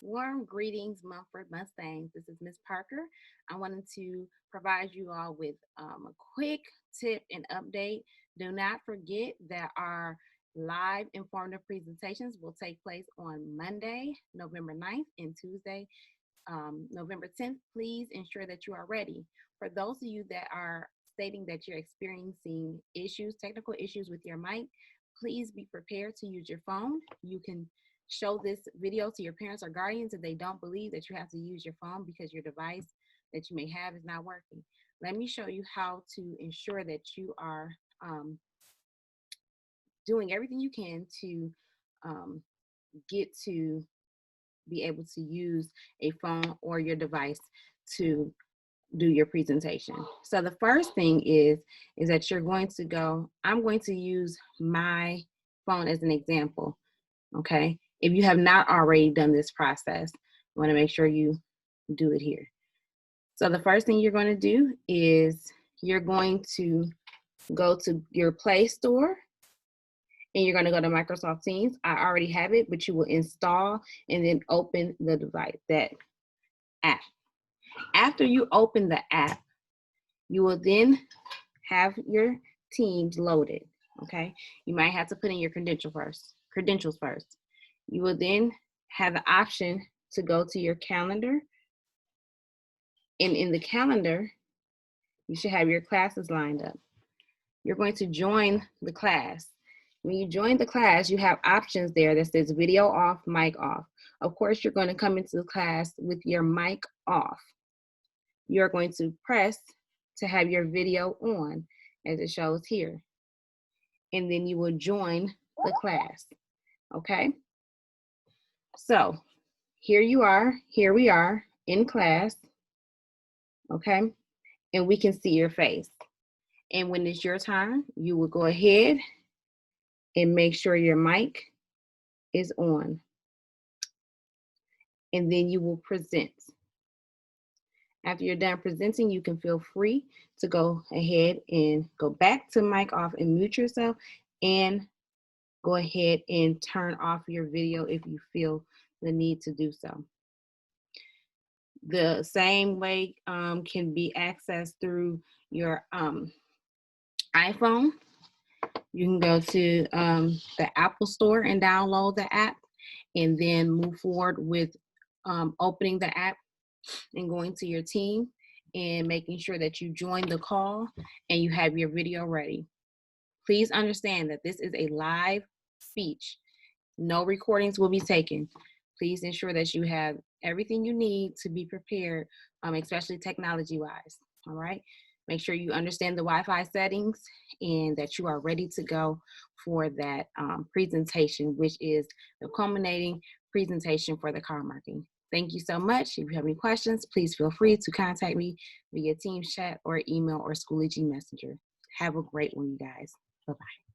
Warm greetings, Mumford Mustangs. This is Miss Parker. I wanted to provide you all with a quick tip and update. Do not forget that our live informative presentations will take place on Monday, November 9th, and Tuesday, November 10th. Please ensure that you are ready. For those of you that are stating that you're experiencing issues, technical issues with your mic, please be prepared to use your phone. You can show this video to your parents or guardians if they don't believe that you have to use your phone because your device that you may have is not working. Let me show you how to ensure that you are doing everything you can to get to be able to use a phone or your device to do your presentation. So the first thing is that you're going to go, I'm going to use my phone as an example, okay? If you have not already done this process, I want to make sure you do it here. So the first thing you're going to do is you're going to go to your Play Store and you're going to go to Microsoft Teams. I already have it, but you will install and then open the device, that app. After you open the app, you will then have your Teams loaded, okay? You might have to put in your credentials first. You will then have the option to go to your calendar. And in the calendar, you should have your classes lined up. You're going to join the class. When you join the class, you have options there that says video off, mic off. Of course, you're going to come into the class with your mic off. You're going to press to have your video on, as it shows here. And then you will join the class, okay? So here we are in class, okay? And we can see your face. And when it's your time, you will go ahead and make sure your mic is on. And then you will present. After you're done presenting, you can feel free to go ahead and go back to mic off and mute yourself, and go ahead and turn off your video if you feel the need to do so. The same way can be accessed through your iPhone. You can go to the Apple Store and download the app, and then move forward with opening the app and going to your team and making sure that you join the call and you have your video ready. Please understand that this is a live speech. No recordings will be taken. Please ensure that you have everything you need to be prepared, especially technology-wise, all right? Make sure you understand the Wi-Fi settings and that you are ready to go for that presentation, which is the culminating presentation for the car marking. Thank you so much. If you have any questions, please feel free to contact me via Teams chat or email or Schoology Messenger. Have a great one, you guys. Bye-bye.